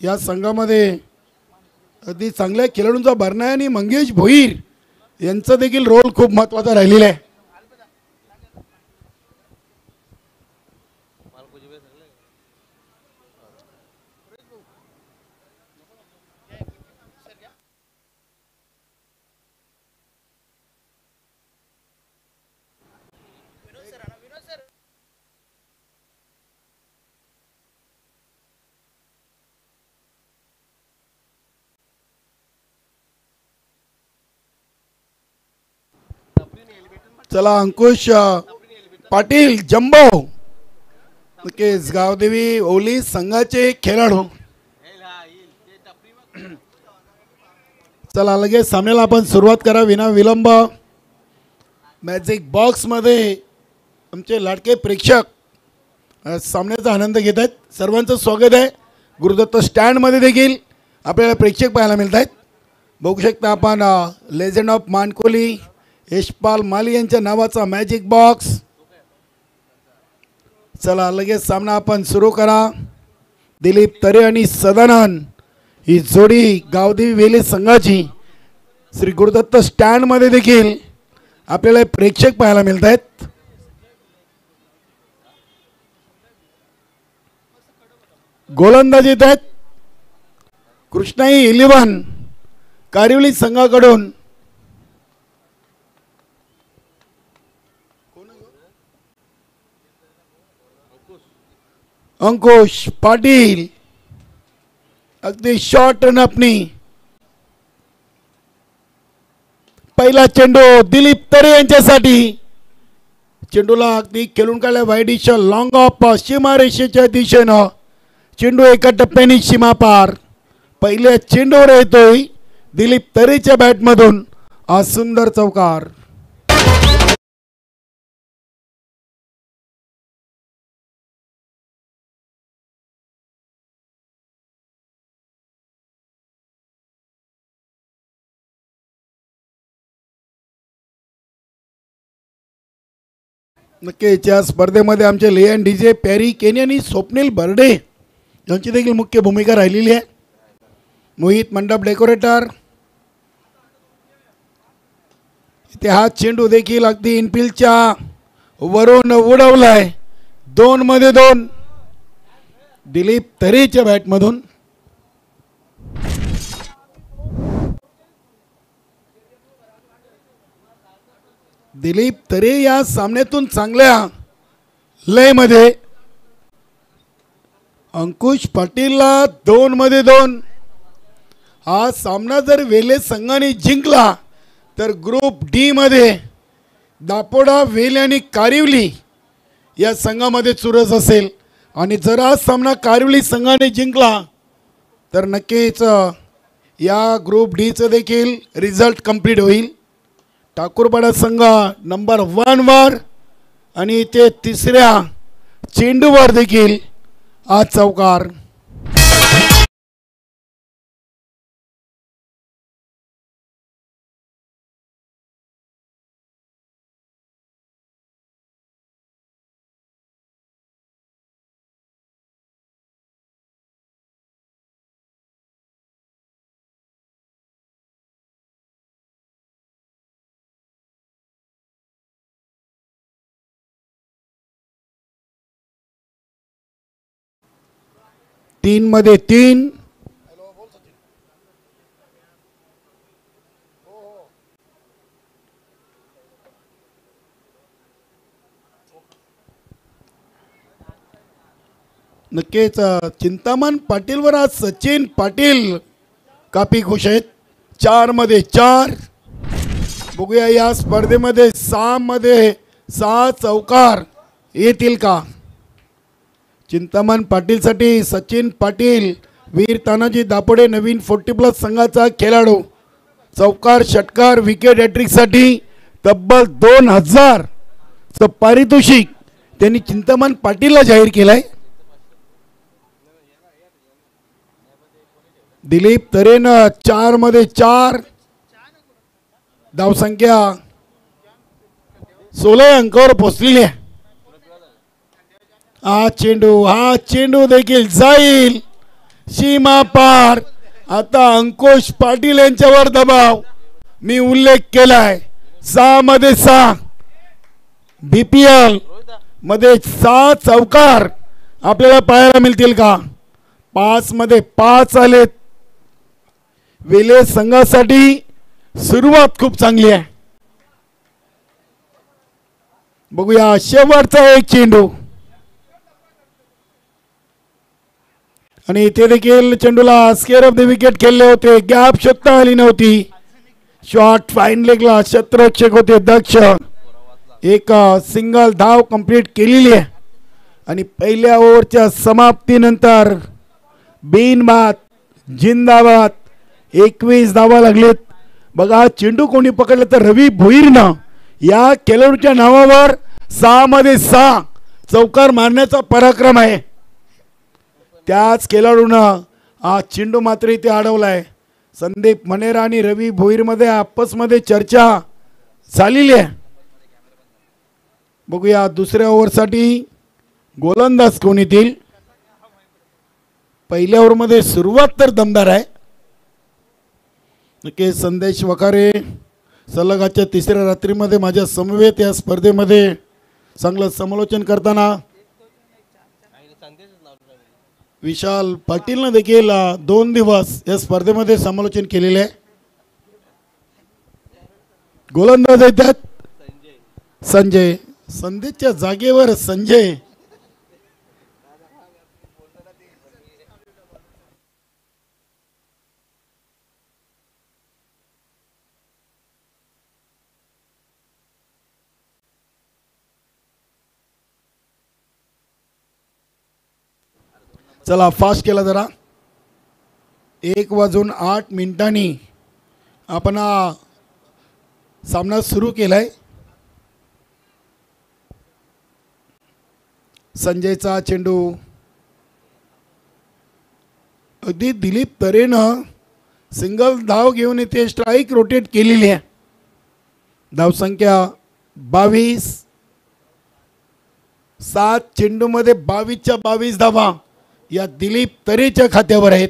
या संघामध्ये अगदी चांगल्या खेळाडूंचा भरणा आहे आणि मंगेश भोईर यांचा देखील रोल खूप महत्त्वाचा राहिलेला आहे. चला अंकुश पाटील जंबो नक्कीच गावदेवी ओली संघाचे खेळाडू. चला लगेच सामन्याला आपण सुरुवात करा विना विलंब. मॅजिक बॉक्स मध्ये आमचे लाडके प्रेक्षक सामन्याचा आनंद घेत आहेत. सर्वांचं स्वागत आहे. गुरुदत्त स्टँड मध्ये देखील आपल्याला प्रेक्षक पाहायला मिळत आहेत. बघू शकता आपण लेजंड ऑफ मानकोली यशपाल माली यांच्या नावाचा मॅजिक बॉक्स. चला लगेच सामना आपण सुरू करा. दिलीप तरे आणि सदानंद ही जोडी गावदेवी वेले संघाची श्री गुरुदत्त स्टँड मध्ये देखील आपल्याला प्रेक्षक पाहायला मिळत आहेत. गोलंदाजीत आहेत कृष्णाई 11 कारिवली संघाकडून अंकुश पाटील. अगदी शॉर्ट रनअपनी पहिला चेंडू दिलीप तरे यांच्यासाठी. चेंडूला अगदी खेळून काढल्या वाईट दिशा लॉंग ऑफ सीमारेषेच्या दिशेनं. चेंडू एका टप्प्याने सीमा पार. पहिल्या चेंडूवर येतोय दिलीप तरेच्या बॅटमधून हा सुंदर चौकार. नक्कीच या स्पर्धेमध्ये आमचे लियन डीजे पॅरी केनी आणि स्वप्नील बर्डे यांची देखील मुख्य भूमिका राहिलेली आहे. मोहित मंडप डेकोरेटर. इथे हा चेंडू देखील अगदी इनफिल्डच्या वरून उडवलाय. 2 मध्ये 2 दिलीप तरेच्या बॅटमधून. दिलीप तरे या सामन्यातून चांगल्या लयमध्ये. अंकुश पाटीलला 2 मध्ये 2. हा सामना जर वेले संघाने जिंकला तर ग्रुप डी मध्ये दापोडा वेले आणि कारिवली या संघामध्ये चुरस असेल. आणि जर हा सामना कारिवली संघाने जिंकला तर नक्कीच या ग्रुप डीचं देखील रिझल्ट कंप्लीट होईल. ठाकूरपाडा संघ नंबर 1 वर आणि ते तिसऱ्या चेंडूवर देखील हा चौकार. तीन मध्ये 3. नक्कीच चिंतामण पाटीलवर आज सचिन पाटील काफी खुश आहेत. 4 मध्ये 4. बघूया या स्पर्धेमध्ये 6 मध्ये 6 चौकार येतील का. चिंतामण पाटीलसाठी सचिन पाटील वीर तानाजी दापोडे नवीन 40+ संघाचा खेळाडू. चौकार षटकार विकेट हॅट्रिकसाठी तब्बल 2000 चं पारितोषिक त्यांनी चिंतामण पाटीलला जाहीर केलंय. दिलीप तरेनं 4 मध्ये 4. धावसंख्या 16 अंकावर पोहोचलेली आहे. हा चेंडू देखील जाईल. सीमा पार. आता अंकुश पाटील यांच्यावर दबाव. मी उल्लेख केलाय 6 मध्ये 6 BPL मध्ये 6 चौकार आपल्याला पाहायला मिळतील का? 5 मध्ये 5 आलेत. वेले संघासाठी सुरुवात खूप चांगली आहे. बघूया शेवटचा एक चेंडू आणि इथे देखील चेंडूला स्केअर ऑफ द विकेट खेळले होते. गॅप शोधता आली नव्हती. शॉट फाईन लेगला क्षेत्ररक्षक होते दक्ष. एक सिंगल धाव कंप्लीट केलेली आहे आणि पहिल्या ओव्हरच्या समाप्तीनंतर बिनबाद जिंदाबाद 21 धावा लागलेत. बघा चेंडू कोणी पकडलं तर रवी भोईरनं या खेळाडूच्या नावावर 6 मध्ये 6 चौकार मारण्याचा पराक्रम आहे. त्याच खेळाडूनं हा चेंडू मात्र इथे अडवलाय. संदीप मनेरा आणि रवी भोईरमध्ये आपसमध्ये चर्चा झालेली आहे. बघूया दुसऱ्या ओव्हरसाठी गोलंदाज कोण येतील. पहिल्या ओव्हरमध्ये सुरुवात तर दमदार आहे. नक्की संदेश वखारे सलगाच्या तिसऱ्या रात्रीमध्ये माझ्या समवेत या स्पर्धेमध्ये चांगलं समालोचन करताना विशाल पाटीलनं देखील 2 दिवस या स्पर्धेमध्ये समालोचन केलेले आहे. गोलंदाज येतात संजय. संदेशच्या जागेवर संजय. चला फास्ट केला जरा. 1:08 आपण हा सामना सुरू केलाय. संजयचा चेंडू अगदी दिलीप तरेनं सिंगल धाव घेऊन इथे स्ट्राईक रोटेट केलेली आहे. धावसंख्या 22. 7 चेंडूमध्ये 22च्या 22 धावा या दिलीप तरेच्या खात्यावर आहेत.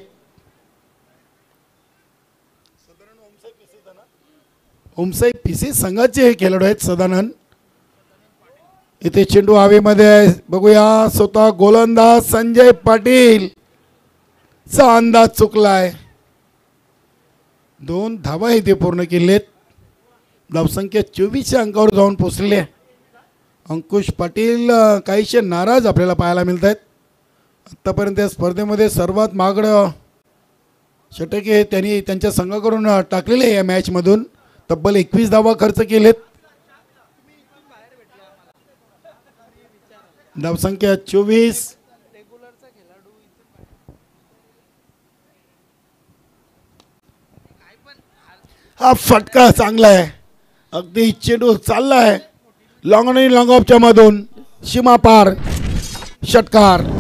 ओमसाई पीसी संघाचे हे खेळाडू आहेत सदानंद. इथे चेंडू हवेमध्ये आहे. बघूया स्वतः गोलंदाज संजय पाटील चा अंदाज चुकलाय. 2 धावा इथे पूर्ण केलेत. धावसंख्या 24च्या अंकावर जाऊन पोहोचले. अंकुश पाटील काहीशे नाराज आपल्याला पाहायला मिळत आहेत. आत्तापर्यंत या स्पर्धेमध्ये सर्वात महागडं षटके त्यांनी त्यांच्या संघाकडून टाकलेले आहे. या मॅचमधून तब्बल 21 धावा खर्च केलेत. धावसंख्या 24. हा फटका चांगला आहे. अगदी चेंडू चालला आहे लॉंग आणि लॉंग ऑफच्या मधून. सीमा पार षटकार.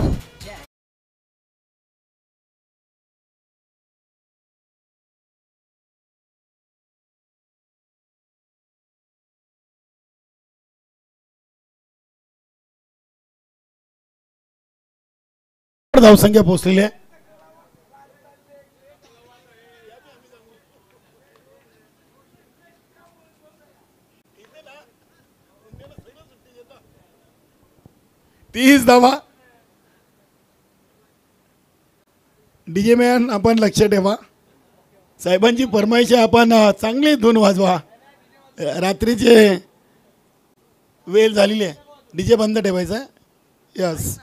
धावसंख्या पोहोचलेली आहे. तीस धावा. डीजे मॅन आपण लक्ष ठेवा. साहेबांची फरमाईश आपण चांगली धून वाजवा. रात्रीचे वेळ झालेली आहे. डीजे बंद ठेवायचा. यस.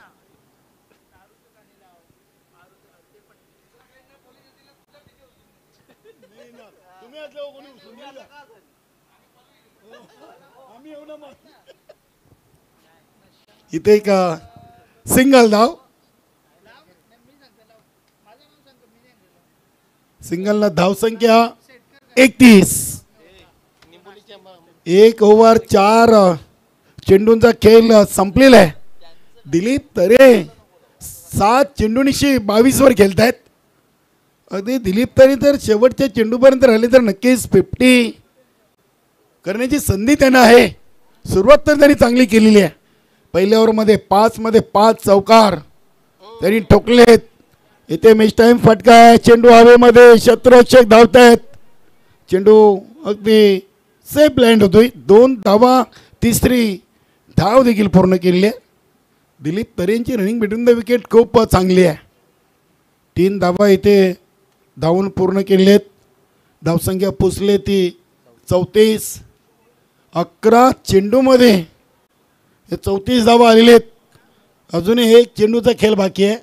इथे एक सिंगल धाव. सिंगलला धावसंख्या 31. 1 ओव्हर 4 चेंडूंचा खेळ संपलेला आहे. दिलीप तरे 7 चेंडूंशी 22 वर खेळतायत. अगदी दिलीप तरे तर शेवटच्या चेंडूपर्यंत राहिले तर नक्कीच 50 करण्याची संधी त्यांना आहे. सुरुवात तर त्यांनी चांगली केलेली आहे. पहिल्या ओव्हरमध्ये 5 मध्ये 5 चौकार त्यांनी ठोकलेत. इथे मिस टाइम फटका आहे. चेंडू हवेमध्ये, क्षेत्ररक्षक धावतायत. चेंडू अगदी सेफ लँड होतोय. 2 धावा, तिसरी धाव देखील पूर्ण केली आहे. दिलीप तरेंची रनिंग बिटवीन द विकेट खूप चांगली आहे. 3 धावा इथे धावून पूर्ण केले आहेत. धावसंख्या पुसले ती 34. 11 चेंडूमध्ये हे 34 धावा आलेले आहेत. अजूनही एक चेंडूचा खेळ बाकी आहे.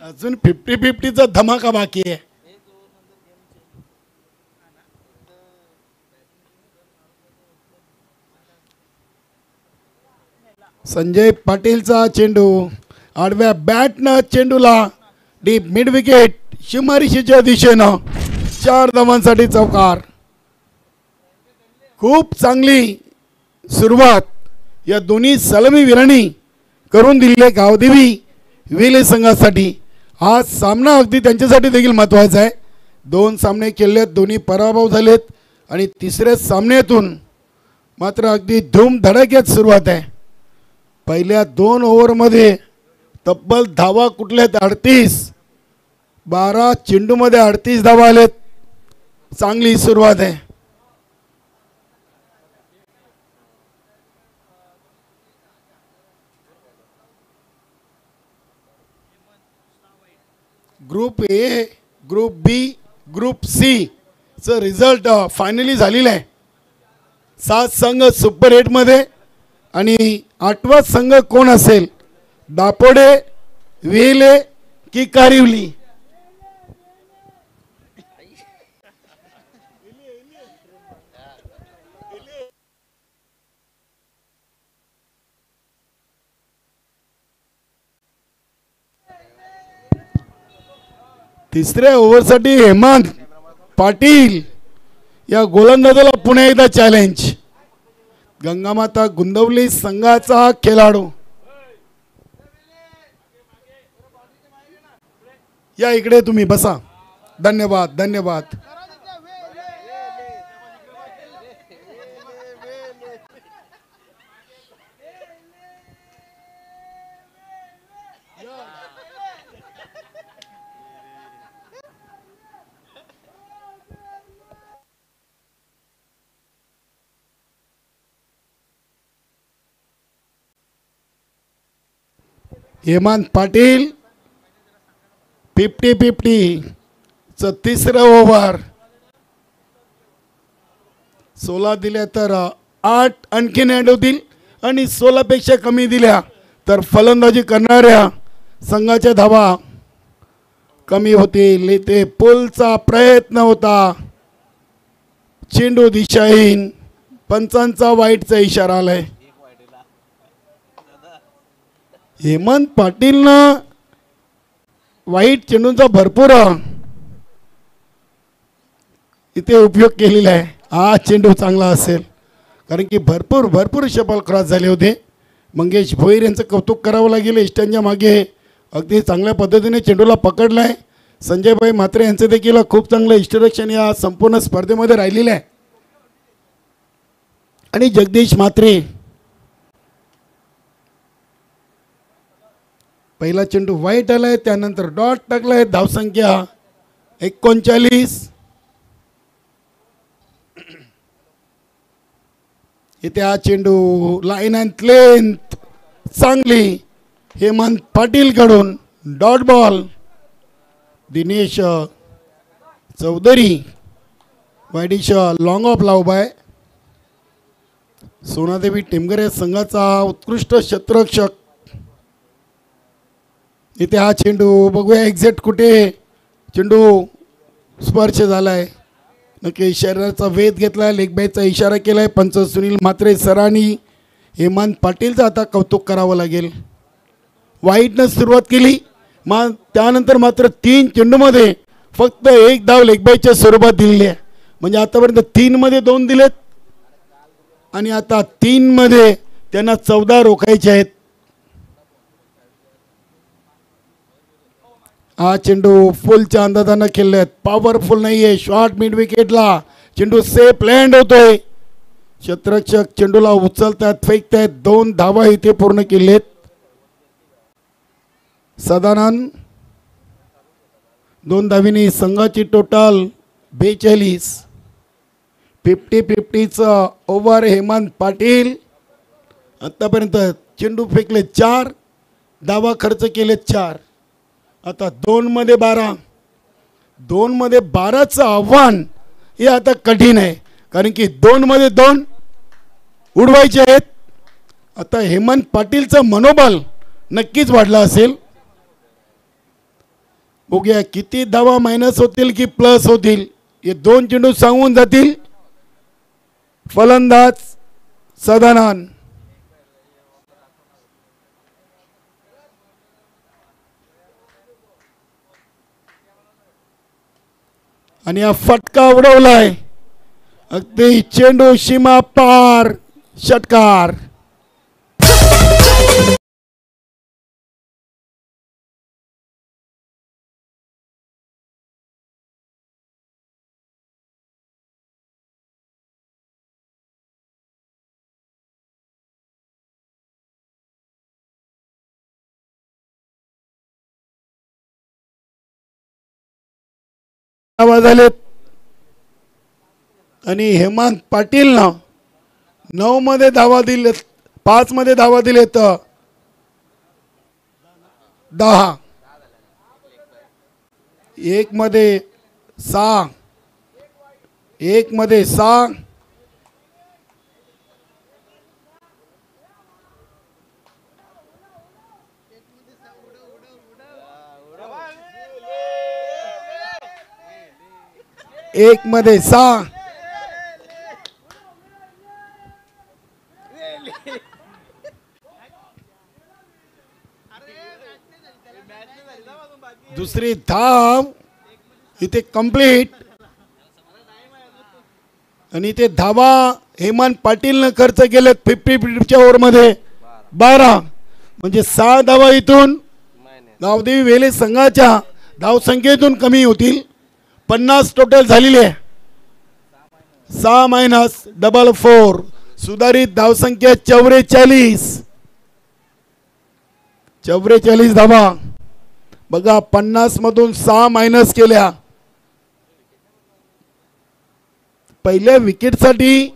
अजून 50-50चा धमाका बाकी आहे. संजय पाटीलचा चेंडू आडव्या बॅटनं चेंडूला डीप मिड विकेट शिमारीशीच्या दिशेनं 4 धावांसाठी चौकार. खूप चांगली सुरुवात या दोन्ही सलामीवीरांनी करून दिलेल्या गावदेवी वेले संघासाठी. हा सामना अगदी त्यांच्यासाठी देखील महत्त्वाचा आहे. 2 सामने केलेत, दोन्ही पराभव झालेत आणि तिसऱ्या सामन्यातून मात्र अगदी धूमधडाक्यात सुरुवात आहे. पहिल्या 2 ओव्हरमध्ये तब्बल धावा कुठल्या 38. 12 चेंडूमध्ये 38 धावा आलेत. चांगली सुरुवात आहे. Group A, group B, group C चं रिझल्ट फायनली झालेलं आहे. 7 संघ सुपर 8मध्ये आणि 8वा संघ कोण असेल? दापोडे, वेले की कारिवली? तिसऱ्या ओव्हरसाठी हेमंत पाटील या गोलंदाजाला पुन्हा एकदा चॅलेंज. गंगामाता गुंदवली संघाचा खेळाडू या इकडे तुम्ही बसा. धन्यवाद धन्यवाद. हेमंत पाटील 50-50 चं तिसरं ओव्हर. 16 दिल्या तर 8 आणखीन ॲड होतील आणि 16 पेक्षा कमी दिल्या तर फलंदाजी करणाऱ्या संघाच्या धावा कमी होतील. इथे पुलचा प्रयत्न होता. चेंडू दिशाहीन. पंचांचा वाईटचा इशारा आलाय. हेमंत पाटीलनं वाईट चेंडूंचा भरपूर इथे उपयोग केलेला आहे. हा चेंडू चांगला असेल कारण की भरपूर शपल क्रॉस झाले होते. मंगेश भोईर यांचं कौतुक करावं लागेल. इष्टांच्या मागे अगदी चांगल्या पद्धतीने चेंडूला पकडला आहे. संजयभाई म्हात्रे यांचं देखील खूप चांगलं इष्टरक्षण या संपूर्ण स्पर्धेमध्ये राहिलेलं आहे. आणि जगदीश म्हात्रे पहिला चेंडू वाईट आलाय, त्यानंतर डॉट टाकलाय. धावसंख्या 39. इथे हा चेंडू लाईन अँड लेंथ चांगली हेमंत पाटील कडून. Dot ball. Dinesh Chaudhary wideish long off लाव बाय. सोनादेवी टेमगरे संघाचा उत्कृष्ट क्षेत्ररक्षक. इथे हा चेंडू बघूया एक्झॅक्ट कुठे चेंडू स्पर्श झालाय. नक्की शरीराचा वेध घेतला. लेग बायचा इशारा केलाय. पंच सुनील म्हात्रे सरांनी हेमंत पाटीलचं आता कौतुक करावं लागेल. वाईटनं सुरुवात केली. मग त्यानंतर मात्र 3 चेंडूमध्ये फक्त 1 धाव लेग बायच्या स्वरूपात दिलेली आहे. म्हणजे आतापर्यंत 3 मध्ये 2 दिलेत आणि आता 3 मध्ये त्यांना 14 रोखायचे आहेत. हा चेंडू फुलच्या अंदाजानं खेळलेत. पॉवरफुल नाहीये. शॉर्ट मिड विकेटला चेंडू सेफ लँड होतोय. क्षेत्ररक्षक चेंडूला उचलतात, फेकतात. 2 धावा इथे पूर्ण केलेत. सदानंद 2 धावींनी संघाची टोटल 42. 50-50चं ओव्हर हेमंत पाटील. आतापर्यंत चेंडू फेकले 4, धावा खर्च केले 4. आता 2 मध्ये 12. 2 मध्ये 12चं आव्हान हे आता कठीण आहे, कारण की 2 मध्ये 2 उडवायचे आहेत. आता हेमंत पाटीलचं मनोबल नक्कीच वाढलं असेल. बघूया किती धावा मायनस होतील की प्लस होतील. हे 2 चेंडू सांगून जातील. फलंदाज सदानंद. आणि हा फटका उडवलाय. अगदी चेंडू सीमा पार. षटकार. झालेत आणि हेमंत पाटीलनं 9 मध्ये धावा दिलेत, 5 मध्ये धावा दिलेत 10, 1 मध्ये 6, 1 मध्ये 6, एक मध्ये 6. दुसरी धाव इथे कंप्लीट. आणि इथे धावा हेमंत पाटीलनं खर्च केलेत 50-50च्या ओव्हरमध्ये 12, म्हणजे 6 धावा इथून गावदेवी वेले संघाच्या धावसंख्येतून कमी होतील. 50 टोटल झालेली आहे. 6 मायनस 4 सुधारित धावसंख्या 44 धावा. बघा 50 मधून 6 मायनस केल्या. पहिल्या विकेटसाठी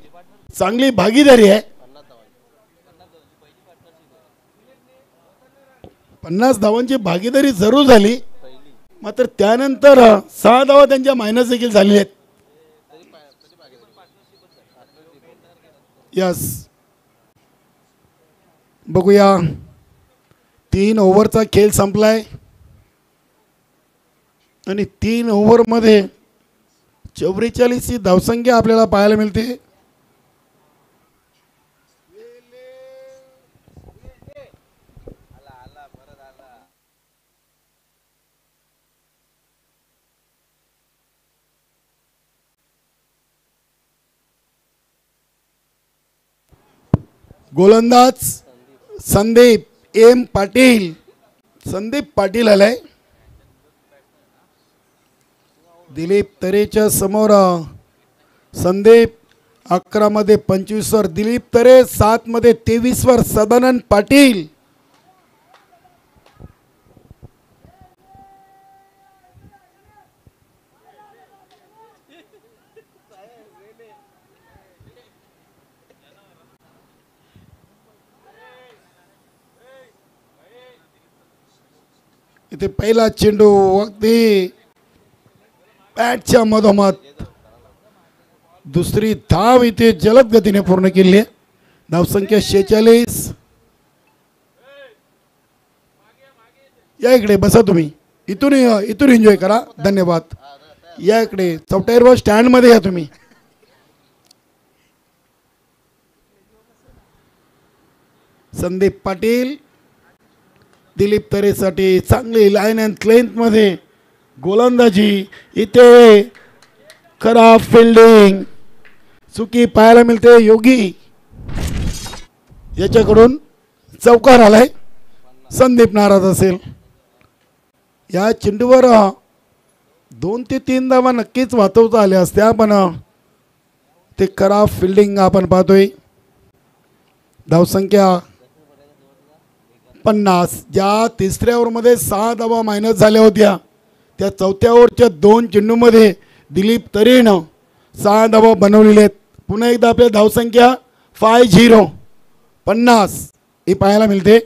चांगली भागीदारी आहे. 50 धावांची भागीदारी जरूर झाली, मात्र त्यानंतर 6 धावा त्यांच्या मायनस देखील झालेल्या आहेत. यस, बघूया 3 ओव्हरचा खेळ संपलाय आणि 3 ओव्हरमध्ये 44 ही धावसंख्या आपल्याला पाहायला मिळते. गोलंदाज संदीप एम पाटील. संदीप पाटील आलाय. दिलीप तरेच्या समोर संदीप. 11 मध्ये 25 वर दिलीप तरे, 7 मध्ये 23 वर सदानंद पाटील. इथे पहिला चेंडू अगदी बॅटच्या मधोमध. दुसरी धाव इथे जलद गतीने पूर्ण केली आहे. धावसंख्या 46. या इकडे बसा तुम्ही. इथून एन्जॉय करा. धन्यवाद. या इकडे चौटाईवर स्टँड मध्ये या तुम्ही. संदीप पाटील दिलीप तरेसाठी चांगली लाईन अँड लेंथ मध्ये गोलंदाजी. इथे खराब फिल्डिंग, चुकी पाहायला मिळते. योगी याच्याकडून चौकार आलाय. संदीप नाराज असेल. या चेंडूवर 2 ते 3 धावा नक्कीच वाचवता आल्या असत्या, पण ते खराब फिल्डिंग आपण पाहतोय. धावसंख्या 50. ज्या तिसऱ्या ओव्हरमध्ये 6 धावा मायनस झाल्या होत्या त्या चौथ्या ओव्हरच्या 2 चेंडूमध्ये दिलीप तरेनं 6 धावा बनवलेले आहेत. पुन्हा एकदा आपल्या धावसंख्या 50 हे पाहायला मिळते.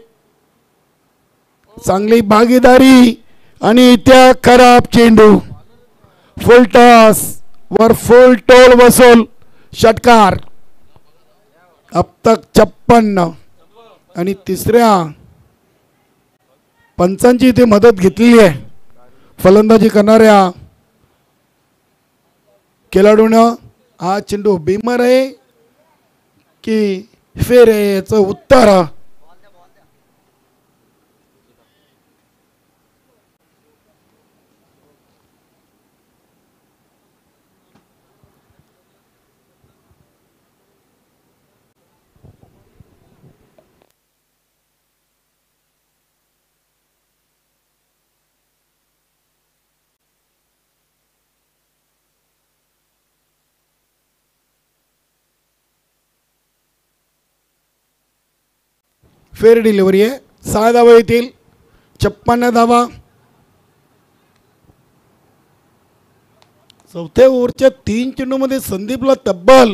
चांगली भागीदारी आणि त्या खराब चेंडू फुल टॉस वर फुल टोल वसूल षटकार. अब तक 56 आणि तिसऱ्या पंचांची इथे मदत घेतलेली आहे. फलंदाजी करणाऱ्या खेळाडूनं हा चेंडू बेमार आहे की फेर आहे याचं उत्तर फेर डिलिव्हरी आहे. 6 धावा येतील. 56 धावा. चौथ्या ओव्हरच्या 3 चेंडूमध्ये संदीपला तब्बल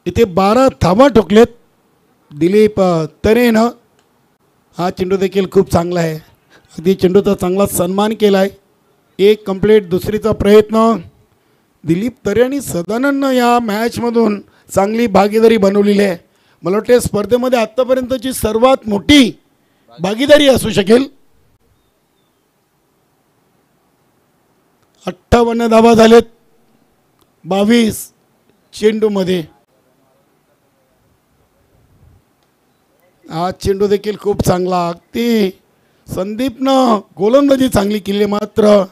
इथे 12 धावा ठोकलेत. दिलीप तरेनं हा चेंडू देखील खूप चांगला आहे. अगदी चेंडूचा चांगला सन्मान केला आहे. एक कंप्लीट दुसरीचा प्रयत्न. दिलीप तरे आणि सदानंदनं या मॅचमधून चांगली भागीदारी बनवलेली आहे. मला वाटते स्पर्धेमध्ये आत्तापर्यंतची सर्वात मोठी भागीदारी असू शकेल. 58 धावा झालेत 22 चेंडूमध्ये. हा चेंडू देखील खूप चांगला. अगदी संदीपनं गोलंदाजी चांगली केली, मात्र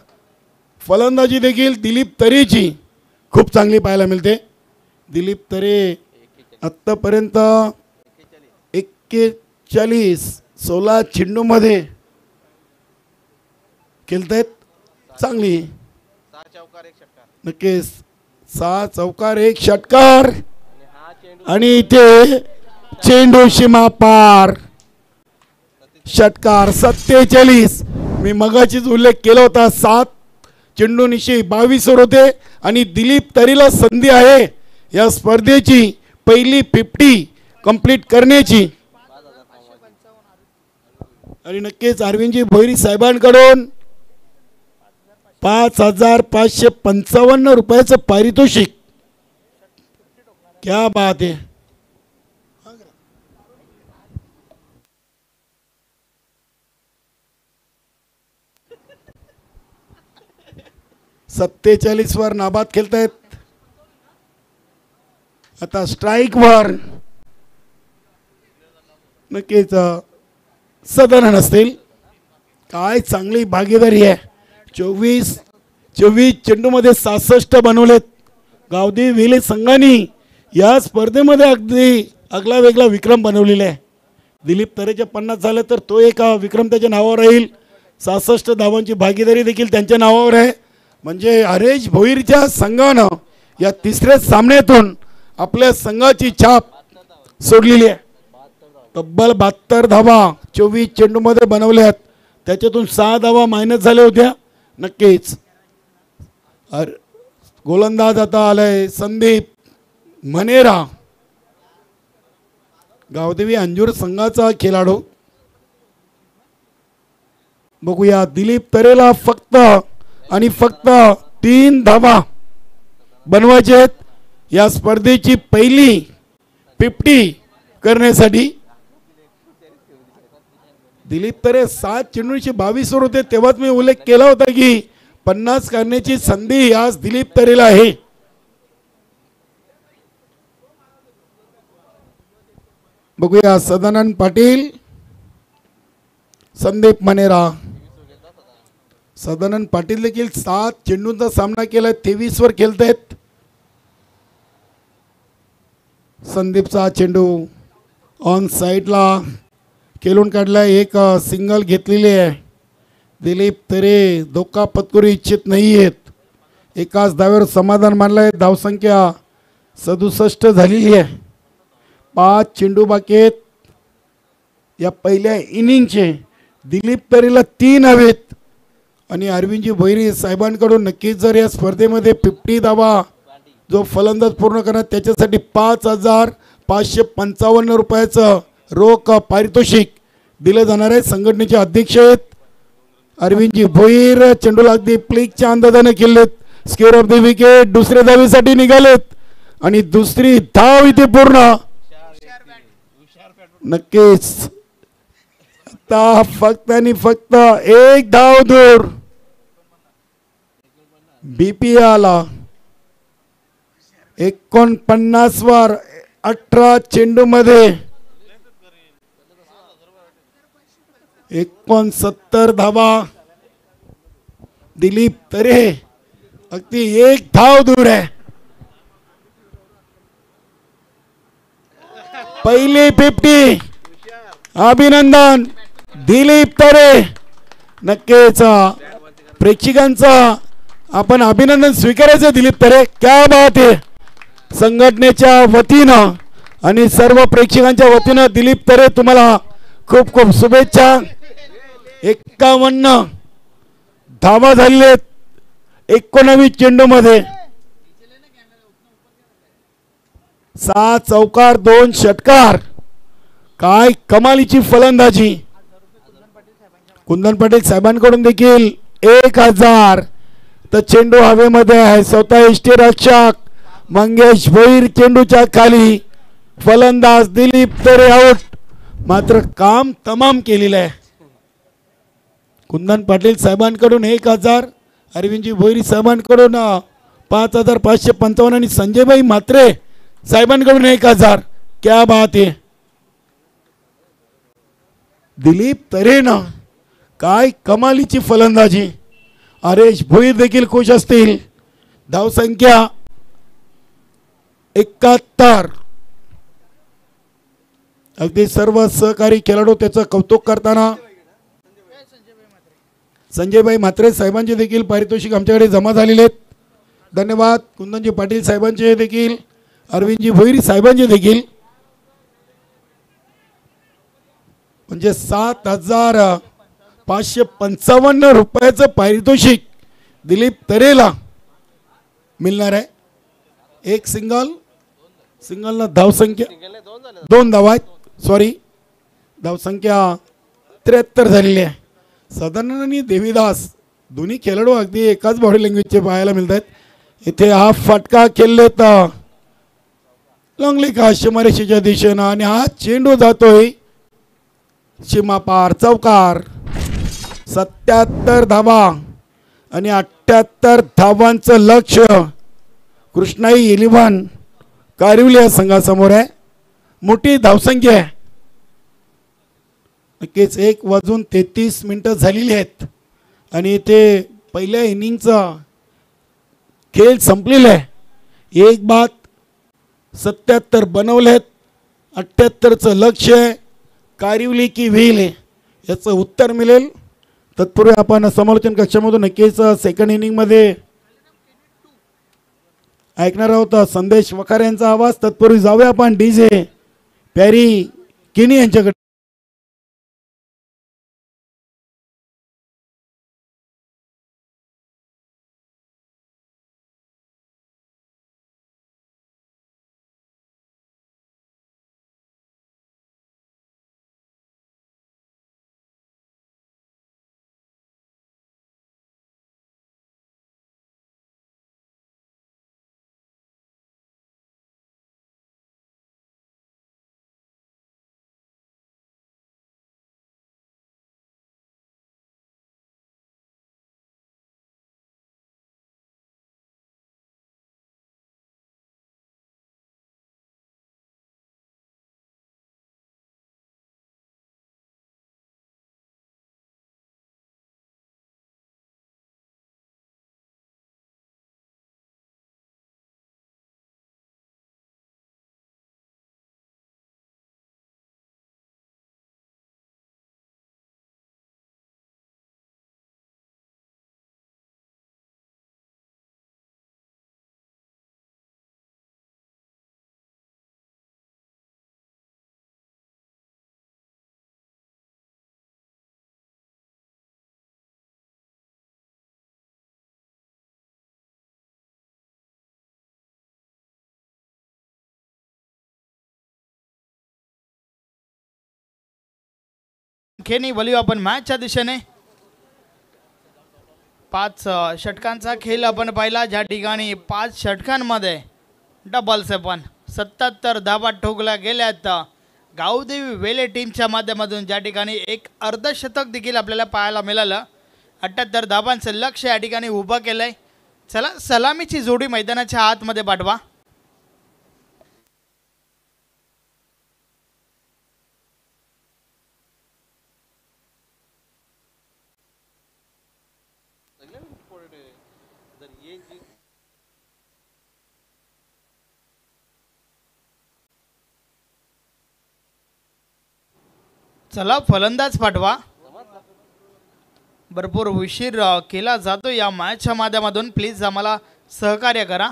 फलंदाजी देखील दिलीप तरेची खूप चांगली पाहायला मिळते. दिलीप तरे आत्तापर्यंत 41 16 चेंडूमध्ये खेळतायत. चांगली नक्कीच 6 चौकार 1 षटकार आणि इथे चेंडू सीमा पार. षटकार 47. मी मगाचीच उल्लेख केला होता. 7 चेंडूनिशी 22 ओव्हर होते आणि दिलीप तरेला संधी आहे या स्पर्धेची पहिली 50 कंप्लीट करण्याची. आणि नक्कीच अरविंदजी भोईर साहेबांकडून 5555 रुपयाचं पारितोषिक. क्या बात आहे. सत्तेचाळीस वर नाबाद खेळतायत. आता स्ट्राईक वर नक्कीच सदन असतील. काय चांगली भागीदारी आहे. 24 चेंडूमध्ये 66 बनवलेत. गावदेवी वेले संघाने या स्पर्धेमध्ये अगदी आगला वेगळा विक्रम बनवलेला आहे. दिलीप तरेच्या 50 झाले तर तो एक विक्रम त्याच्या नावावर राहील. 66 धावांची भागीदारी देखील त्यांच्या नावावर आहे. म्हणजे हरेश भोईरच्या संघानं या तिसऱ्या सामन्यातून आपल्या संघाची छाप सोडलेली आहे. तब्बल 72 धावा 24 चेंडूमध्ये बनवल्यात. त्याच्यातून 6 धावा मायनस झाल्या होत्या. नक्कीच गोलंदाज आता आलाय संदीप मनेरा, गावदेवी अंजूर संघाचा खेळाडू. बघूया दिलीप तरेला फक्त आणि फक्त 3 धावा बनवायचे आहेत या स्पर्धेची पहिली 50 करण्यासाठी. दिलीप तरे 7 चेंडूंची 22 ओव्हर होते. तेव्हाच मी उल्लेख केला होता की 50 करण्याची संधी आज दिलीप तरेला आहे. बघूया सदानंद पाटील, संदीप मनेरा. सदानंद पाटील देखील 7 चेंडूंचा सामना केला. 23 वर खेळतायत. संदीपचा चेंडू ऑन साईडला खेळून काढला. एक सिंगल घेतलेली आहे. दिलीप तरे धोका पत्करू इच्छित नाही आहेत. एकाच धाव्यावर समाधान मानलं आहे. धावसंख्या 67 झालेली आहे. 5 चेंडू बाकी आहेत या पहिल्या इनिंगचे. दिलीप तरेला 3 हवेत. आणि अरविंदजी भोईर साहेबांकडून नक्कीच जर या स्पर्धेमध्ये 50 धावा जो फलंदाज पूर्ण करणार त्याच्यासाठी 5,555 रुपयाचं रोख पारितोषिक दिलं जाणार आहे. संघटनेचे अध्यक्ष आहेत अरविंदजी भोईर. चेंडूला अगदी प्लेगच्या अंदाजाने खेळलेत. Square off the wicket. दुसऱ्या धावेसाठी निघालेत आणि दुसरी धाव इथे पूर्ण. नक्कीच आता फक्त आणि फक्त एक धाव दूर बीपी आला. 49 वर 18 चेंडू मध्ये 69 धावा. दिलीप तरे अगदी एक धाव दूर आहे. पहिली 50. अभिनंदन दिलीप तरे. नक्कीच प्रेक्षकांचा आपण अभिनंदन स्वीकारायचं. दिलीप तरे क्या बात आहे. संघटनेच्या वतीनं आणि सर्व प्रेक्षकांच्या वतीनं दिलीप तरे तुम्हाला खूप खूप शुभेच्छा. 51 धावा झालेत 19 चेंडू मध्ये. 6 चौकार 2 षटकार. काय कमालीची फलंदाजी. कुंदन पाटील साहेबांकडून देखील 1000. तर चेंडू हवेमध्ये आहे. स्वतः यष्टीरक्षक मंगेश भोईर चेंडूच्या खाली. फलंदाज दिलीप तरे आउट. मात्र काम तमाम केलेलं आहे. कुंदन पाटील साहेबांकडून 1000. अरविंदजी भोईर साहेबांकडून 5,555 आणि संजयभाई म्हात्रे साहेबांकडून 1000. क्या बात आहे. दिलीप तरेनं काय कमालीची फलंदाजी. हरेश भोईर देखील खुश असतील. धावसंख्या 71. अगदी सर्व सहकारी खेळाडू त्याचं कौतुक करताना. संजयभाई म्हात्रे साहेबांचे देखील पारितोषिक आमच्याकडे जमा झालेले आहेत. धन्यवाद. कुंदनजी पाटील साहेबांचे देखील अरविंदजी भोईर साहेबांचे देखील. म्हणजे 7,555 रुपयाचं पारितोषिक दिलीप तरेला मिळणार आहे. एक सिंगलला धावसंख्या 2 धावा आहेत. सॉरी धावसंख्या 73 झालेली आहे. सदानंद आणि देवीदास दोन्ही खेळाडू अगदी एकाच बॉडी लँग्वेजचे पाहायला मिळत आहेत. इथे हा फटका खेळले तर लंगली का सीमारेषेच्या दिशेनं आणि हा चेंडू जातोय सीमा पार. चौकार. 77 धावा आणि 78 धावांचं लक्ष कृष्णाई 11 कारिवली या संघासमोर आहे. मोठी धावसंख्या आहे. नक्कीच 1:33 झालेली आहेत आणि इथे पहिल्या इनिंगचा खेळ संपलेला आहे. 1/77 बनवले आहेत. 78चं लक्ष आहे. कारिवली की व्हील आहे याचं उत्तर मिळेल. तत्पूर्वी आपण समालोचन कक्षामधून नक्कीच सेकंड इनिंगमध्ये ऐकणार आहोत संदेश वखारे यांचा आवाज. तत्पूर्वी जाऊया आपण डीजे पॅरी किनी यांच्याकडे. संख्येने वळूया आपण मॅचच्या दिशेने. 5 षटकांचा खेळ आपण पाहिला, ज्या ठिकाणी 5 षटकांमध्ये डबल 77 धावा ठोकल्या गेल्यात गावदेवी वेले टीमच्या माध्यमातून, ज्या ठिकाणी एक अर्धशतक देखील आपल्याला पाहायला मिळालं. 78 धावांचं लक्ष या ठिकाणी उभं केलंय. चला सलामीची जोडी मैदानाच्या आतमध्ये पाठवा. चला फलंदाज पाठवा. भरपूर उशीर केला जातो या मॅचच्या माध्यमातून, प्लीज आम्हाला सहकार्य करा.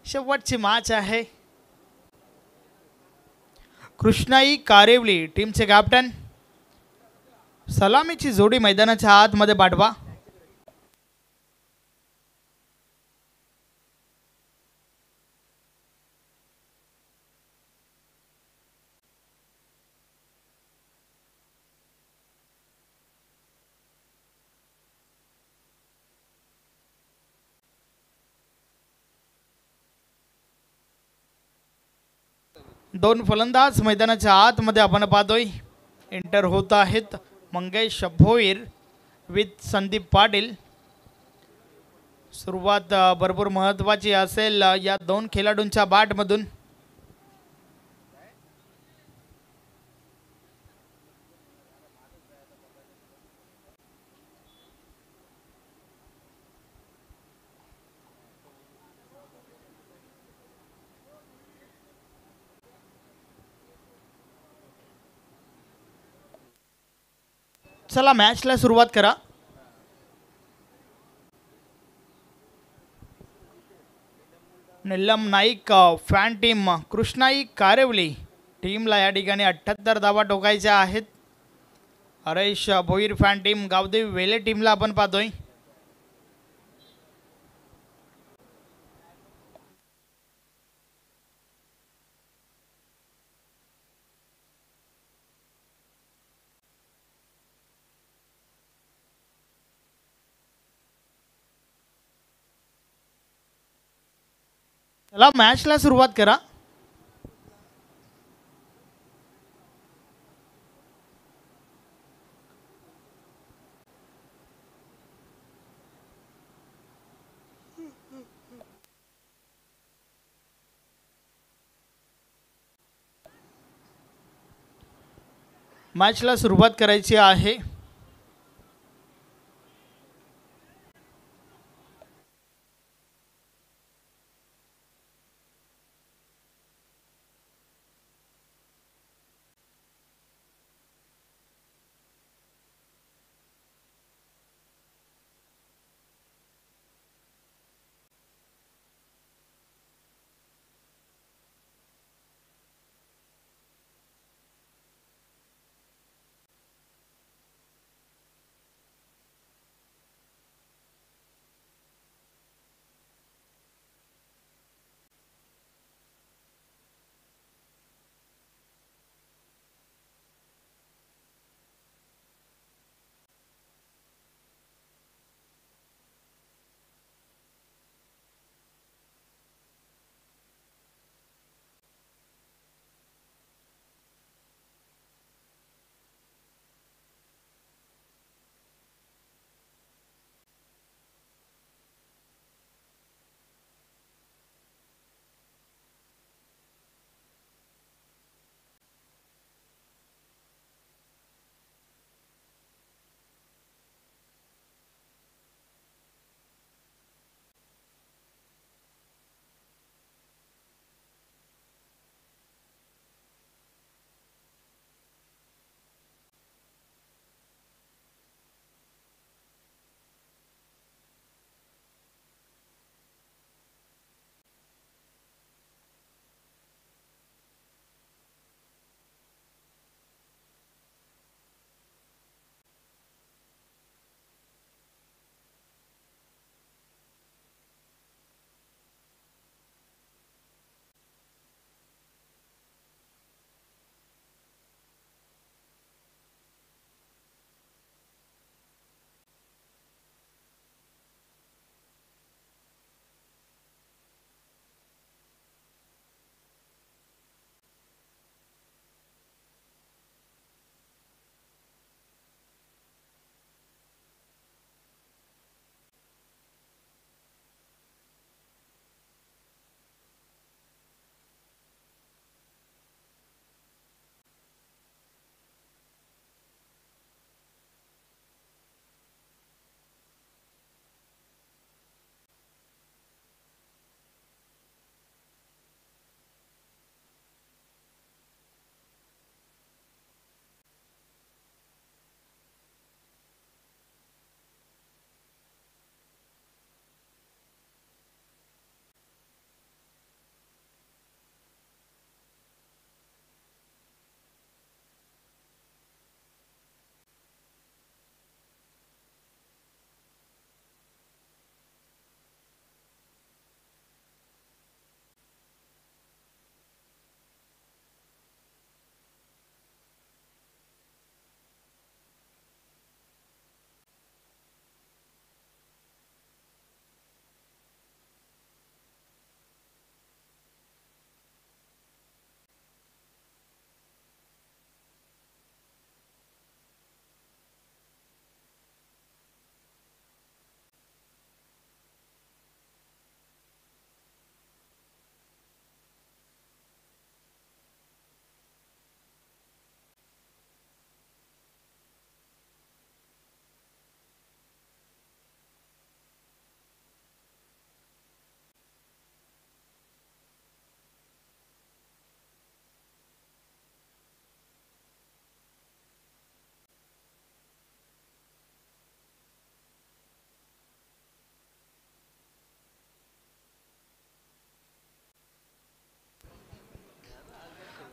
शेवटची मॅच आहे. कृष्णाई कारेवली टीमचे कॅप्टन. सलामीची जोडी मैदानाच्या आतमध्ये पाठवा. दोन फलंदाज मैदानाच्या आतमध्ये आपण पाहतोय. एंटर होत आहेत मंगेश भोईर विथ संदीप पाटील. सुरुवात भरपूर महत्त्वाची असेल या दोन खेळाडूंच्या बॅटमधून. चला मॅचला सुरुवात करा. निलम नाईक फॅन टीम कृष्णाई कारेवली टीमला या ठिकाणी 78 धावा ठोकायच्या आहेत. हरेश भोईर फॅन टीम गावदेवी वेले टीमला आपण पाहतोय. चला मॅचला सुरुवात करा. मॅचला सुरुवात करायची आहे.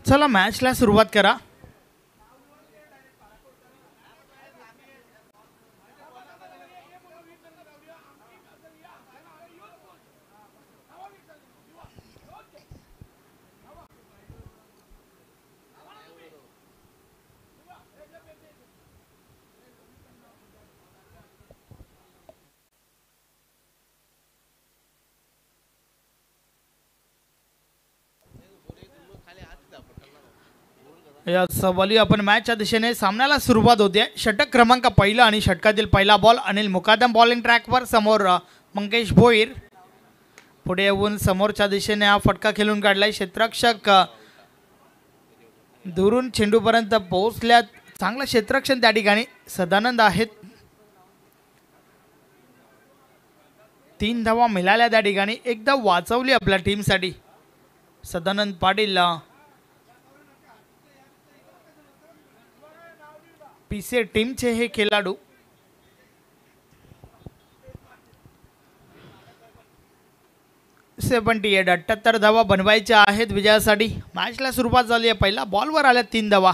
चला मॅचला सुरुवात करा. या सवाली आपण मॅचच्या दिशेने सामन्याला सुरुवात होते. षटक क्रमांक पहिला आणि षटकातील पहिला बॉल अनिल मुकादम बॉलिंग ट्रॅकवर, समोर मंगेश भोईर. पुढे येऊन समोरच्या दिशेने हा फटका खेळून काढलाय. क्षेत्ररक्षक दुरून चेंडूपर्यंत पोहोचल्यात. चांगलं क्षेत्ररक्षण त्या ठिकाणी सदानंद आहेत. 3 धावा मिळाल्या त्या ठिकाणी. एकदा वाचवली आपल्या टीमसाठी सदानंद पाटील. पीसी टीमचे हे खेळाडू. सेव्हन्टी 78 धावा बनवायच्या आहेत विजयासाठी. मॅचला सुरुवात झाली आहे. पहिला बॉलवर आल्या 3 धावा.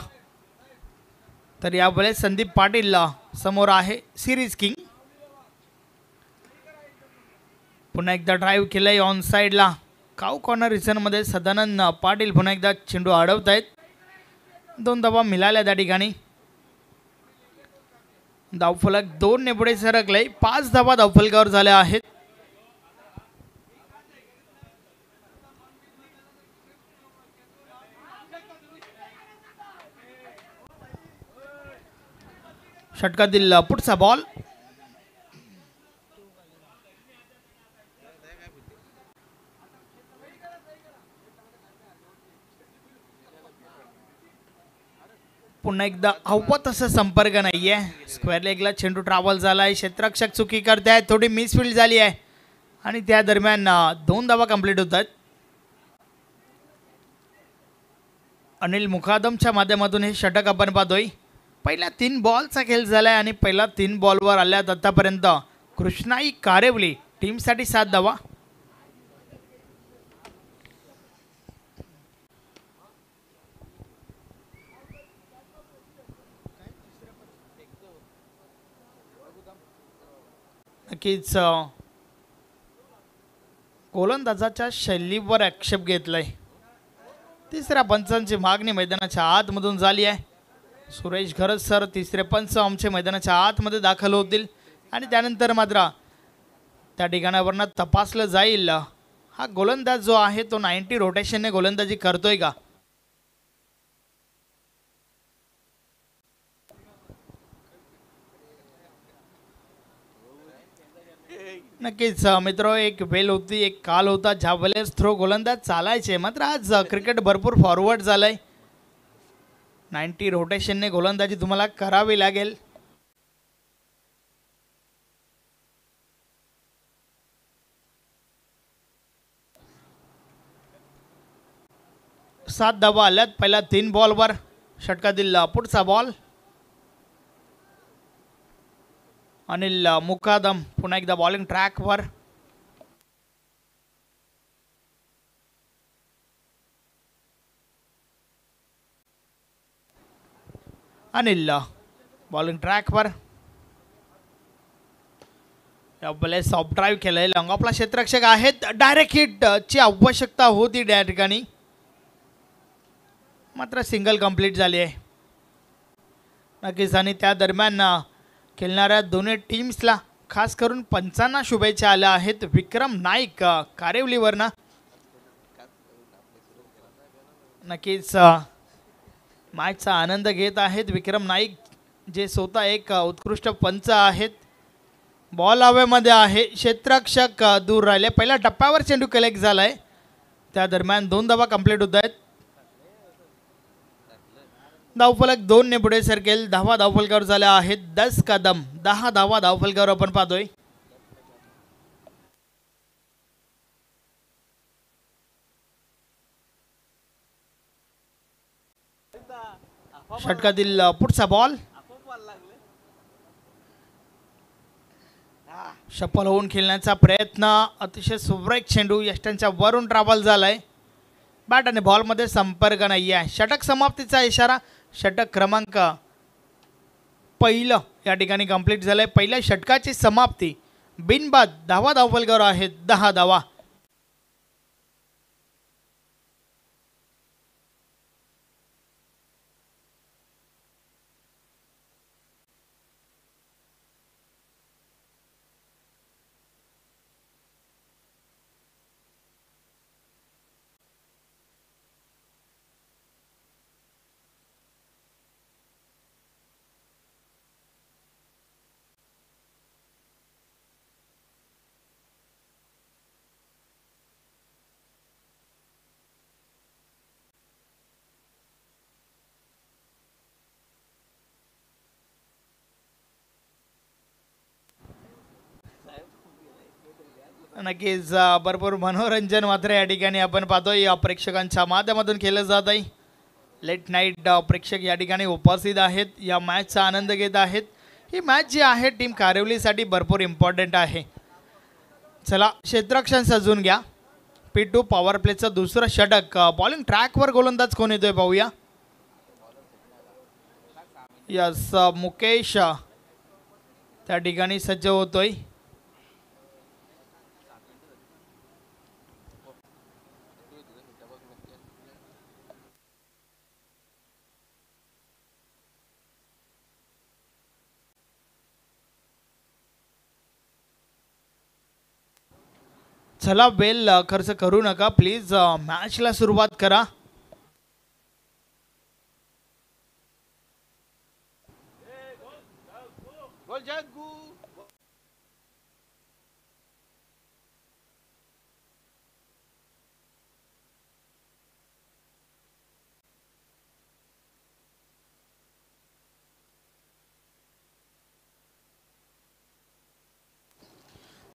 तर यावेळेस संदीप पाटील समोर आहे, सिरीज किंग. पुन्हा एकदा ड्राईव्ह केलंय ऑन साईडला. काऊ कॉर्नर रिझनमध्ये सदानंद पाटील पुन्हा एकदा चेंडू अडवत आहेत. 2 धावा मिळाल्या त्या ठिकाणी. धावफलक 2 ने पुढे सरकले. 5 धावा धावफलकावर झाल्या आहेत. षटकातील पुढचा बॉल. पुन्हा एकदा हवं तसं संपर्क नाहीये. स्क्वेअर लेगला चेंडू ट्रॅव्हल झालाय. क्षेत्ररक्षक चुकी करतायत. थोडी मिसफील्ड झाली आहे आणि त्या दरम्यान 2 धावा कंप्लीट होत आहेत. अनिल मुकादमच्या माध्यमातून हे षटक आपण पाहतोय. पहिल्या 3 बॉलचा खेळ झालाय आणि पहिला 3 बॉलवर आल्यात आतापर्यंत कृष्णाई कारेवली टीमसाठी 7 धावा. नक्कीच गोलंदाजाच्या शैलीवर आक्षेप घेतलाय. तिसऱ्या पंचांची मागणी मैदानाच्या आतमधून झाली आहे. सुरेश घरत सर तिसरे पंच आमचे मैदानाच्या आतमध्ये दाखल होतील आणि त्यानंतर मात्र त्या ठिकाणावरनं तपासलं जाईल हा गोलंदाज जो आहे तो 90 रोटेशनने गोलंदाजी करतोय का. नक्कीच मित्र, एक वेळ होती, एक काल होता ज्या वेळेस थ्रो गोलंदाज चालायचे. मात्र आज क्रिकेट भरपूर फॉरवर्ड झालंय. 90 रोटेशनने गोलंदाजी तुम्हाला करावी लागेल. सात धावा आल्यात पहिल्या 3 बॉलवर. षटकातील पुढचा बॉल. अनिल मुकादम पुन्हा एकदा बॉलिंग ट्रॅकवर. अनिल बॉलिंग ट्रॅकवर. यावेळेस सॉफ्ट ड्राईव्ह केलंय. लॉंग ऑफला क्षेत्ररक्षक आहेत. डायरेक्ट हिट ची आवश्यकता होती त्या ठिकाणी, मात्र सिंगल कंप्लीट झाली आहे. नक्कीच आणि त्या दरम्यान खेळणाऱ्या दोन्ही टीम्सला खास करून पंचांना शुभेच्छा आल्या आहेत. विक्रम नाईक कारेवलीवरनं नक्कीच मॅचचा आनंद घेत आहेत. विक्रम नाईक जे स्वतः एक उत्कृष्ट पंच आहेत. बॉल हवेमध्ये आहे. क्षेत्ररक्षक दूर राहिले. पहिल्या टप्प्यावर चेंडू कलेक्ट झालाय. त्या दरम्यान 2 धावा कंप्लीट होत आहेत. धावफलक 2 ने पुढे सरकेल. 10 धावफलकावर झाल्या आहेत. 10 कदम 10 धावा धावफलकावर आपण पाहतोय. षटकातील पुढचा बॉल. शफल होऊन खेळण्याचा प्रयत्न. अतिशय सुरेख चेंडू यष्टांच्या वरून ट्रॅव्हल झालाय. बॅट आणि बॉलमध्ये संपर्क नाही आहे. षटक समाप्तीचा इशारा. षटक क्रमांक पहिलं या ठिकाणी कंप्लीट झालंय. पहिल्या षटकाची समाप्ती. बिनबाद धावा धावफलकावर आहेत 10 धावा. नक्कीच भरपूर मनोरंजन मात्र या ठिकाणी आपण पाहतोय या प्रेक्षकांच्या माध्यमातून केलं जात आहे. लेट नाईट प्रेक्षक या ठिकाणी उपस्थित आहेत. या मॅचचा आनंद घेत आहेत. ही मॅच जी आहे टीम कारिवलीसाठी भरपूर इम्पॉर्टंट आहे. चला क्षेत्ररक्षण सजून घ्या. P2 पॉवर प्लेचं दुसरं षटक. बॉलिंग ट्रॅकवर गोलंदाज कोण येतोय पाहूया. यस मुकेश त्या ठिकाणी सज्ज होतोय. चला बेल खर्च करू नका प्लीज. मॅचला सुरुवात करा.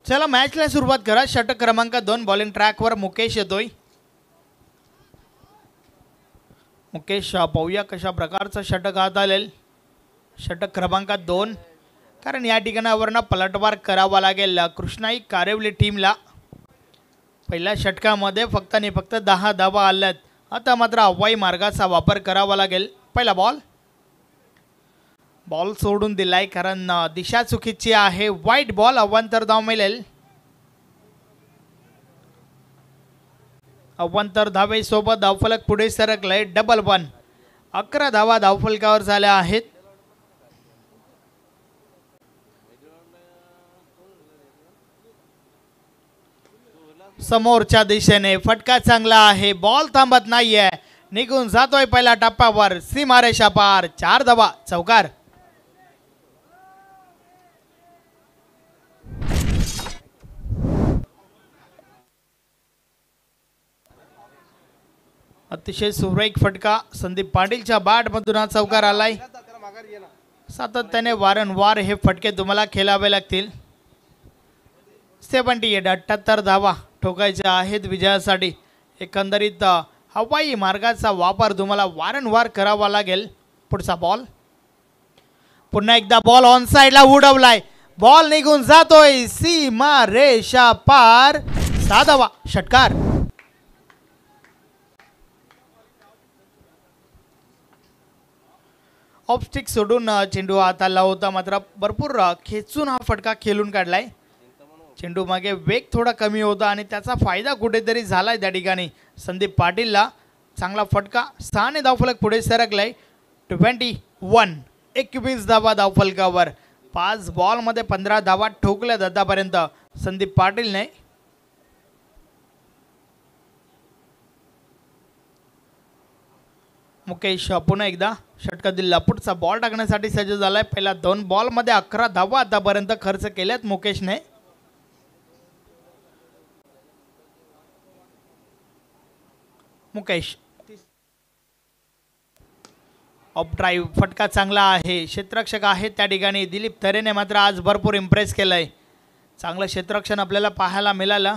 चला मॅचला सुरुवात करा. षटक क्रमांक 2 बॉलिंग ट्रॅकवर मुकेश येतोय. मुकेश पाहूया कशा प्रकारचं षटक हात आलेल. षटक क्रमांक 2 कारण या ठिकाणावरनं पलटवार करावा लागेल कृष्णाई कारिवली टीमला. पहिल्या षटकामध्ये फक्त आणि फक्त 10 धावा आल्यात. आता मात्र हवाई मार्गाचा वापर करावा लागेल. पहिला बॉल सोडून दिलाय कारण दिशा चुकीची आहे. वाईट बॉल. अवांतर धाव मिळेल. अवांतर धावेसोबत धावफलक पुढे सरकलाय. डबल 1. 11 धावा धावफलकावर झाल्या आहेत. समोरच्या दिशेने फटका चांगला आहे. बॉल थांबत नाहीये. निघून जातोय पहिल्या टप्प्यावर. सीमारेषा पार. 4 धावा. चौकार. अतिशय सुरेख फटका. संदीप पाटीलच्या बॅटमधून हा चौकार आलाय. सातत्याने वारंवार हे फटके तुम्हाला खेळावे लागतील. 78 धावा ठोकायच्या आहेत विजयासाठी. एकंदरीत हवाई मार्गाचा वापर तुम्हाला वारंवार करावा लागेल. पुढचा बॉल. पुन्हा एकदा बॉल ऑन साइडला उडवलाय. बॉल निघून जातोय सीमा रेषा पार. 6 धावा. षटकार. ऑफस्टिक सोडून चेंडू हाताला होता मात्र भरपूर खेचून हा फटका खेळून काढलाय. चेंडू मागे वेग थोडा कमी होता आणि त्याचा फायदा कुठेतरी झालाय त्या ठिकाणी संदीप पाटीलला. चांगला फटका. 6 धावफलक पुढे सरकलाय. 21. 21 धावा धावफलकावर. 5 बॉलमध्ये 15 धावा ठोकल्यात आतापर्यंत संदीप पाटीलने. मुकेश पुन्हा एकदा षटका दिला. पुढचा बॉल टाकण्यासाठी सज्ज झालाय. पहिल्या 2 बॉलमध्ये 11 धावा आतापर्यंत खर्च केल्यात मुकेशने. Mukesh of drive. फटका चांगला आहे. क्षेत्ररक्षक आहे त्या ठिकाणी. दिलीप तरेने मात्र आज भरपूर इम्प्रेस केलंय. चांगलं क्षेत्ररक्षण आपल्याला पाहायला मिळालं.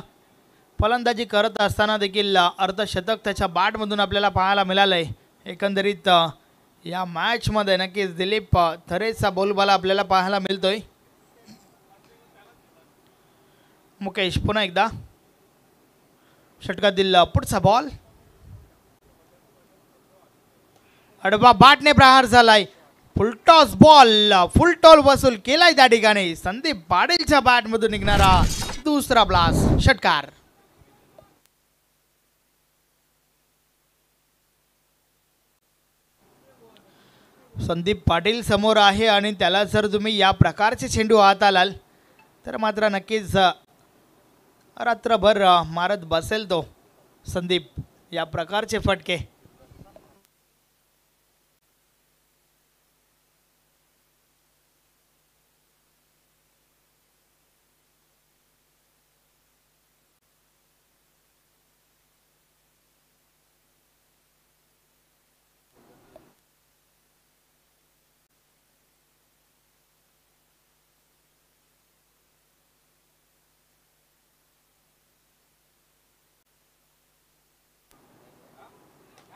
फलंदाजी करत असताना देखील अर्धशतक त्याच्या बॅटमधून आपल्याला पाहायला मिळालंय. एकंदरीत या मॅचमध्ये नक्कीच दिलीप थरेचा बोलबाला आपल्याला पाहायला मिळतोय. मुकेश पुन्हा एकदा षटका दिला. पुढचा बॉल. अडबा बाटने प्रहार झालाय. फुलटॉस बॉल फुलटॉल वसूल केलाय त्या ठिकाणी. संदीप पाटीलच्या बॅट मधून निघणारा दुसरा ब्लास्ट षटकार. संदीप पाटील समोर आहे आणि त्याला जर तुम्ही या प्रकारचे चेंडू हात आलाल तर मात्र नक्कीच रात्रभर मारत बसेल तो संदीप या प्रकारचे फटके.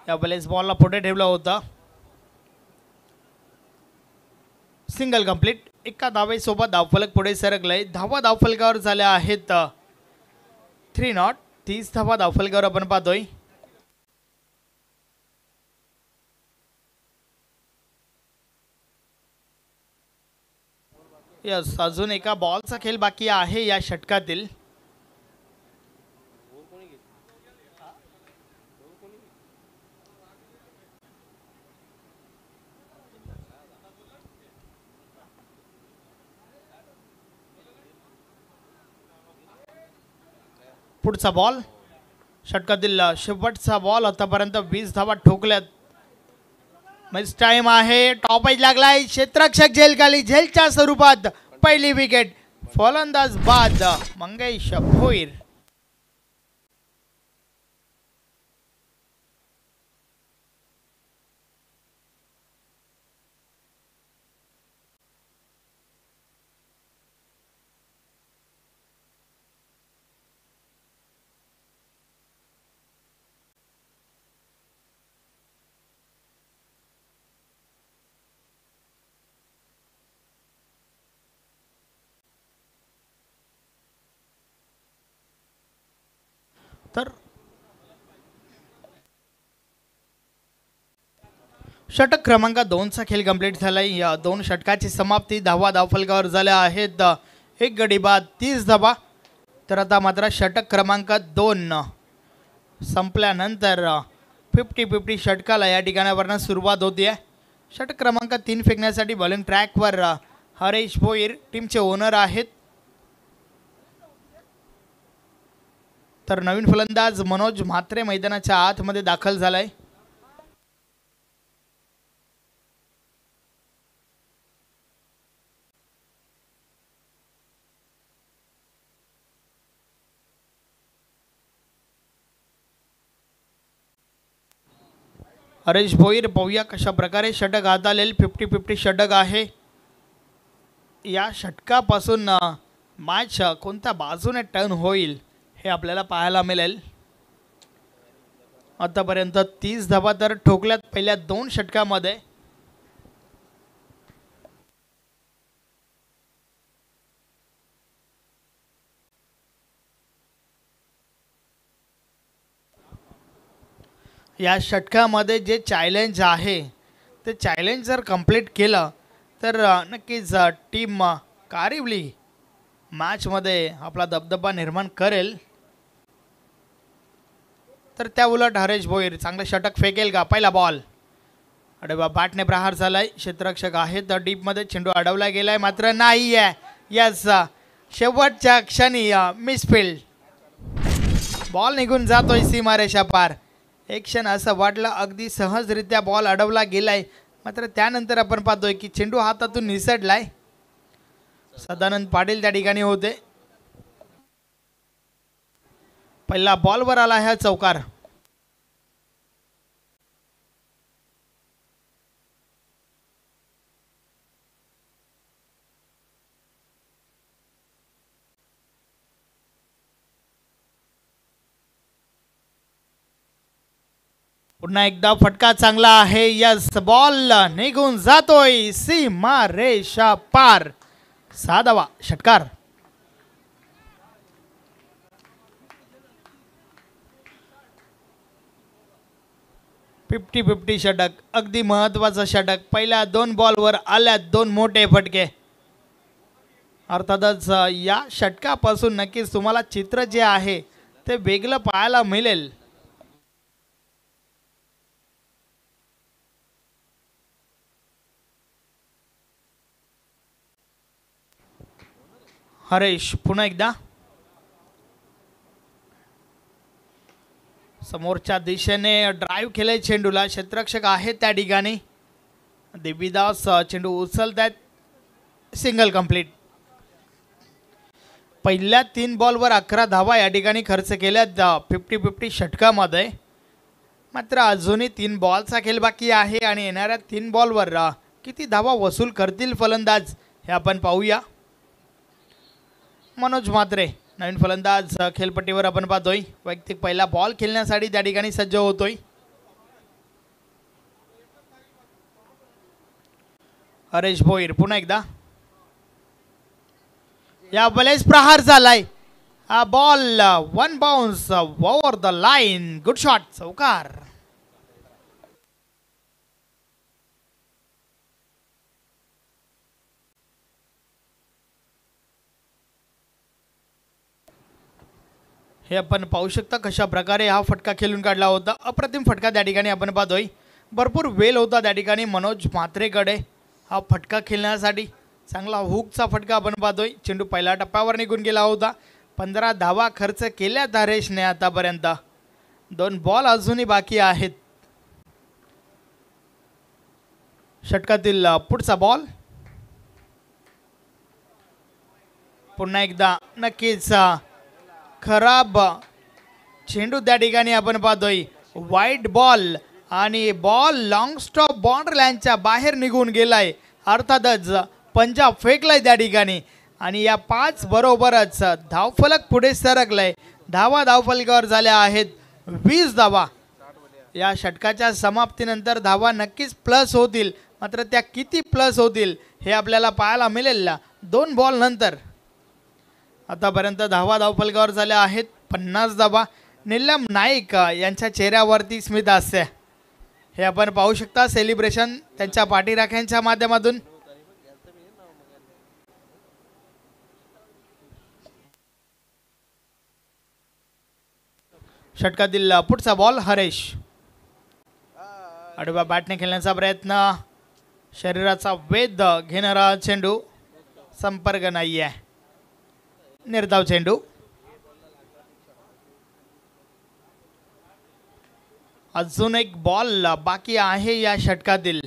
या बलेस बॉलला पुढे ठेवला होता. Single complete. एका धावेसोबत धावफलक पुढे सरकलंय. धावा धावफलकावर झाल्या आहेत 3 नॉट. 30 धावा धावफलकावर आपण पाहतोय. यस अजून एका बॉलचा खेळ बाकी आहे या षटकातील. पुढचा बॉल षटकातील शेवटचा बॉल. आतापर्यंत 20 धावा ठोकल्यात. मिस टाइम आहे. टॉपेज लागलाय. क्षेत्ररक्षक झेल खाली. झेलच्या स्वरूपात पहिली विकेट. फलंदाज बाद मंगेश भोईर. तर षटक क्रमांक 2चा खेळ कंप्लीट झालाय. या 2 षटकाची समाप्ती. धावा धावफलकावर झाल्या आहेत 1 गडी बाद 30 धावा. तर आता मात्र षटक क्रमांक 2 संपल्यानंतर 50-50 षटकाला या ठिकाणावरनं सुरुवात होती. षटक क्रमांक 3 फेकण्यासाठी बॉलिंग ट्रॅकवर हरेश भोईर टीमचे ओनर आहेत. तर नवीन फलंदाज मनोज म्हात्रे मैदानाच्या आतमध्ये दाखल झालाय. हरेश भोईर पाहूया कशा प्रकारे षटक हाताळेल. 50-50 षटक आहे. या षटकापासून मॅच कोणत्या बाजूने टर्न होईल हे आपल्याला पाहायला मिळेल. आतापर्यंत 30 धावा तर ठोकल्यात पहिल्या 2 षटकामध्ये. या षटकामध्ये जे चॅलेंज आहे ते चॅलेंज जर कंप्लीट केलं तर नक्कीच टीम कारिवली मॅचमध्ये आपला दबदबा निर्माण करेल. तर त्या उलट हरेश भोईर चांगलं षटक फेकेल का. पहिला बॉल अरे बा बॅटने प्रहार झालाय. क्षेत्ररक्षक आहे तर डीपमध्ये चेंडू अडवला गेलाय मात्र नाही आहे. यस शेवटच्या क्षणी मिसफिल्ड. बॉल निघून जातोय सीमारेषा पार. एक क्षण असं वाटलं अगदी सहजरित्या बॉल अडवला गेलाय मात्र त्यानंतर आपण पाहतोय की चेंडू हातातून निसटलाय. सदानंद पाटील त्या ठिकाणी होते. पहिला बॉलवर आला हा चौकार. पुन्हा एकदा फटका चांगला आहे. यस बॉल निघून जातोय सीमा रेषा पार. 6 धावा षटकार. 50-50 षटक, अगदी महत्वाचं षटक. पहिल्या 2 बॉलवर आल्यात 2 मोठे फटके. अर्थातच या षटकापासून नक्कीच तुम्हाला चित्र जे आहे ते वेगळं पाहायला मिळेल. हरेश पुन्हा एकदा समोरच्या दिशेने ड्राईव्ह केले चेंडूला. क्षेत्ररक्षक आहेत त्या ठिकाणी. देवीदास चेंडू उचलतात. Single complete. पहिल्या 3 बॉलवर 11 धावा या ठिकाणी खर्च केल्यात 50-50 षटकामध्ये. मात्र अजूनही 3 बॉलचा खेळ बाकी आहे आणि येणाऱ्या 3 बॉलवर किती धावा वसूल करतील फलंदाज हे आपण पाहूया. मनोज म्हात्रे नवीन फलंदाज खेळपट्टीवर आपण पाहतोय. वैयक्तिक पहिला बॉल खेळण्यासाठी त्या ठिकाणी सज्ज होतोय. हरेश भोईर पुन्हा एकदा. या बलेस प्रहार झालाय. हा ball 1 bounce over the line. Good shot. चौकार. हे आपण पाहू शकता कशा प्रकारे हा फटका खेळून काढला होता. अप्रतिम फटका त्या ठिकाणी आपण पाहतोय. भरपूर वेळ होता त्या ठिकाणी मनोज म्हात्रेकडे हा फटका खेळण्यासाठी. चांगला हुकचा फटका आपण पाहतोय. चेंडू पहिल्या टप्प्यावर निघून गेला होता. 15 धावा खर्च केल्यात हरेशने आतापर्यंत. 2 बॉल अजूनही बाकी आहेत. षटकातील पुढचा बॉल पुन्हा एकदा नक्कीच खराब चेंडू त्या ठिकाणी आपण पाहतोय. वाईट बॉल आणि बॉल लॉंग स्टॉप बाउंड्री लाईनच्या बाहेर निघून गेलाय. अर्थातच पंजा फेकलाय त्या ठिकाणी आणि या 5 बरोबरच धावफलक पुढे सरकलाय. धावा धावफलकावर झाल्या आहेत 20 धावा. या षटकाच्या समाप्तीनंतर धावा नक्कीच प्लस होतील. मात्र त्या किती प्लस होतील हे आपल्याला पाहायला मिळेल 2 बॉल नंतर. आतापर्यंत धावा धावफलकावर झाल्या आहेत 50 धावा. नीलम नाईक यांच्या चेहऱ्यावरती स्मित हास्य हे आपण पाहू शकता. सेलिब्रेशन त्यांच्या पाठीराख्यांच्या माध्यमातून. षटकातील पुढचा बॉल हरेश. आडव्या बॅटने खेळण्याचा प्रयत्न. शरीराचा वेध घेणारा चेंडू. संपर्क नाही आहे. निर्धाव चेंडू. अजून एक बॉल बाकी आहे या षटकातील.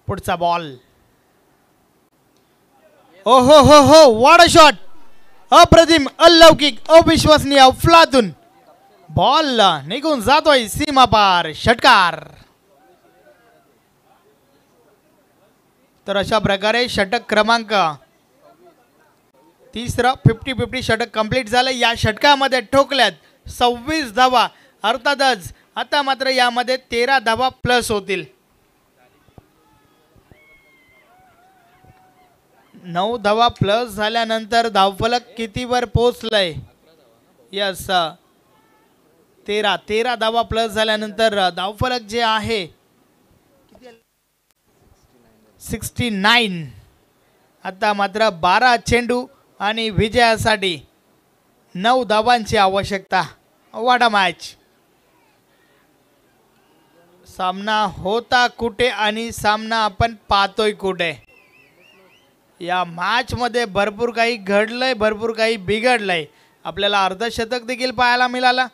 पुढचा बॉल. ओ हो हो हो व्हाट अ शॉट. अप्रतिम, अलौकिक, अविश्वसनीय, अफलातून. बॉल निघून जातोय सीमा पार. षटकार. तर अशा प्रकारे षटक क्रमांक 3 50-50 षटक कंप्लीट झालं. या षटकामध्ये ठोकल्यात 26 धावा. अर्थातच आता मात्र यामध्ये 13 धावा प्लस होतील. 9 धावा प्लस झाल्यानंतर धावफलक कितीवर पोहोचलंय. यस 13 धावा प्लस झाल्यानंतर धावफलक जे आहे 69. आता मात्र 12 चेंडू आणि विजयासाठी 9 धावांची आवश्यकता. What a match. सामना होता कुठे आणि सामना आपण पाहतोय कुठे. या मॅच मध्ये भरपूर काही घडलंय, भरपूर काही बिघडलंय. आपल्याला अर्धशतक देखील पाहायला मिळालं.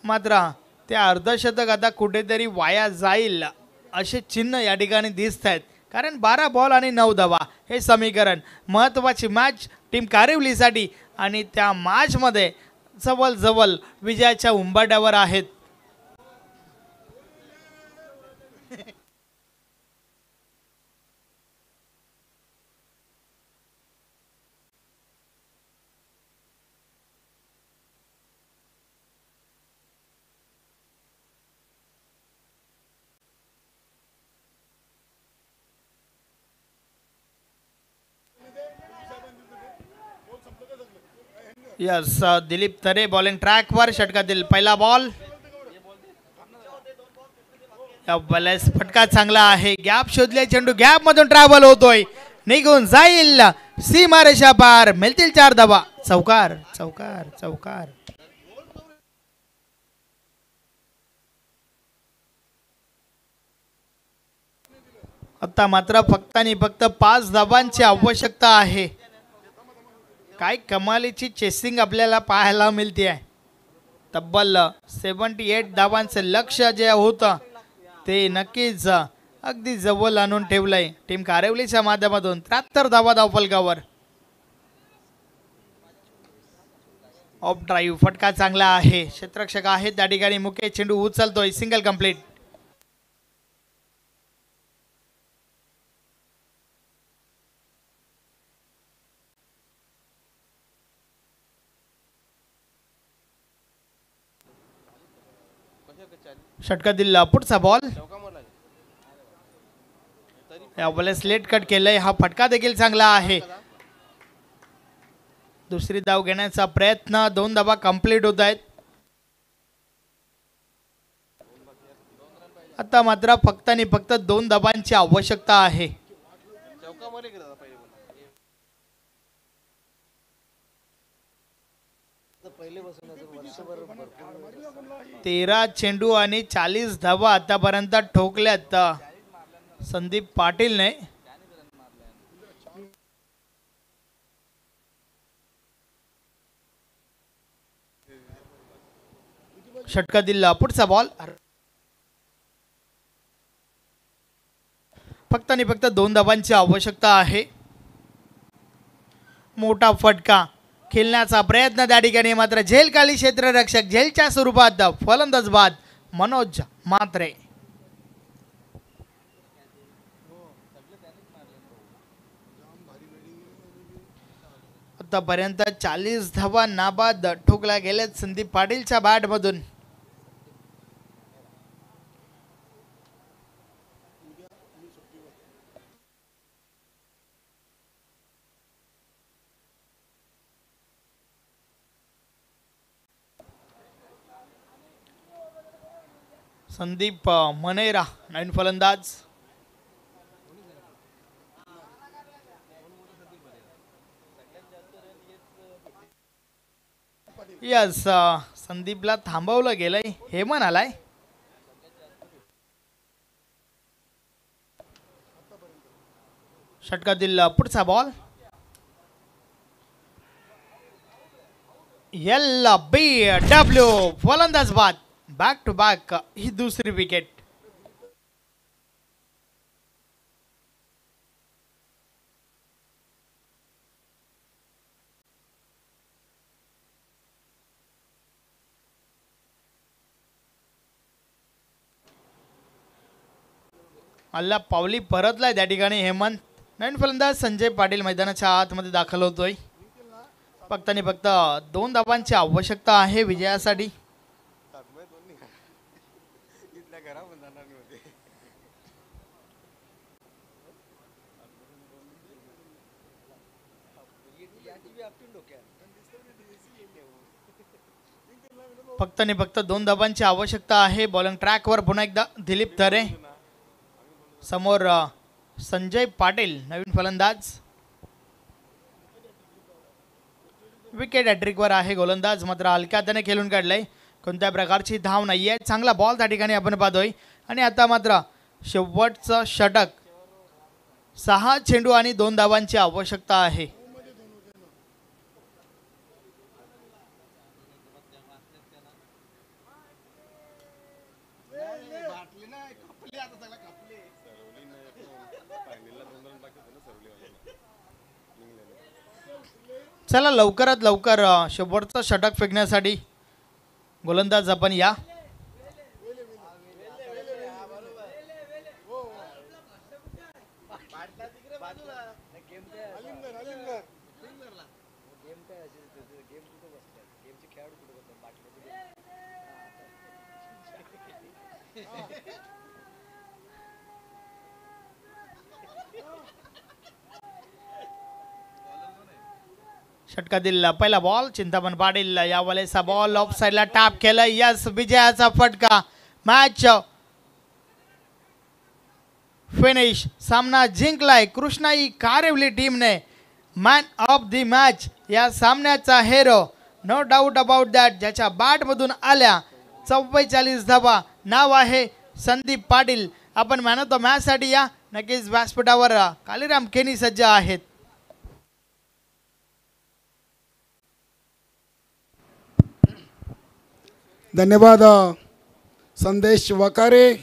मात्र त्या अर्धशतक आता कुठेतरी वाया जाईल असे चिन्ह या ठिकाणी दिसत आहेत. कारण 12 बॉल आणि 9 धावा हे समीकरण. महत्त्वाची मॅच टीम कारिवलीसाठी आणि त्या मॅचमध्ये जवळ विजयाच्या उंबरठ्यावर आहेत. यस दिलीप तरे बॉलिंग ट्रॅकवर षटकातील पहिला बॉल. बलेस फटका चांगला आहे. गॅप शोधले, चेंडू गॅप मधून ट्रॅव्हल होतोय, निघून जाईल सीमारेषा पार. मिळतील 4 धावा. चौकार चौकार चौकार. आता मात्र फक्त आणि फक्त 5 धावांची आवश्यकता आहे. काय कमालीची चेसिंग आपल्याला पाहायला मिळते आहे. तब्बल 78 धावांचं लक्ष जे होतं ते नक्कीच अगदी जवळ आणून ठेवलंय टीम कारेवलीच्या माध्यमातून. 73 धावा धावफलकावर. ऑफ ड्राईव्ह फटका चांगला आहे. क्षेत्ररक्षक आहेत त्या ठिकाणी. मुकेश चेंडू उचलतोय. Single complete. षटका दिला. पुढचा बॉल. या स्लेट कट केलंय. हा फटका देखील चांगला आहे. दुसरी धाव घेण्याचा प्रयत्न. 2 धावा कंप्लीट होत आहेत. आता मात्र फक्त आणि फक्त 2 धावांची आवश्यकता आहे. 13 चेंडू आणि 40 धावा आतापर्यंत ठोकल्यात संदीप पाटीलने. षटका दिला. पुढचा बॉल. फक्त आणि फक्त 2 धावांची आवश्यकता आहे. मोठा फटका खेळण्याचा प्रयत्न त्या ठिकाणी. मात्र झेल खाली क्षेत्ररक्षक. झेलच्या स्वरूपात फलंदाज बाद मनोज म्हात्रे. आतापर्यंत 40 धावा नाबाद ठोकल्या गेल्यात संदीप पाटीलच्या बॅट मधून. संदीप मनेरा नवीन फलंदाज. यस संदीपला थांबवलं गेलंय. हे म्हणालाय. षटका दिला. पुढचा बॉल. LBW फलंदाज बाद. बॅक टू बॅक ही दुसरी विकेट. अल्ला पावली परतलाय त्या ठिकाणी हेमंत. नवीन फलंदाज संजय पाटील मैदानाच्या आतमध्ये दाखल होतोय. फक्त आणि फक्त 2 धावांची आवश्यकता आहे विजयासाठी. फक्त आणि फक्त 2 धावांची आवश्यकता आहे. बॉलिंग ट्रॅकवर पुन्हा एकदा दिलीप तरे. समोर संजय पाटील नवीन फलंदाज. विकेट हॅट्रिकवर आहे गोलंदाज. मात्र हलक्या हाताने खेळून काढलाय. कोणत्या प्रकारची धाव नाहीये. चांगला बॉल त्या ठिकाणी आपण पाहतोय. आणि आता मात्र शेवटचं षटक. 6 चेंडू आणि 2 धावांची आवश्यकता आहे. चला लवकरात लवकर शेवटचं षटक फेकण्यासाठी गोलंदाज आपण या. षटका दिलेला पहिला बॉल चिंतामण पाटील या वेळेचा बॉल ऑफ साईडला टॅप केला. यस विजयाचा फटका. Match finish. सामना जिंकलाय कृष्णाई कारिवली टीमने. मॅन ऑफ द मॅच या सामन्याचा हेरो नो डाऊट अबाउट दॅट ज्याच्या बॅट मधून आल्या 44 धावा नाव आहे संदीप पाटील. आपण मॅन ऑफ द मॅच साठी या. नक्कीच व्यासपीठावर कालीराम केनी सज्ज आहेत. धन्यवाद संदेश वकारे.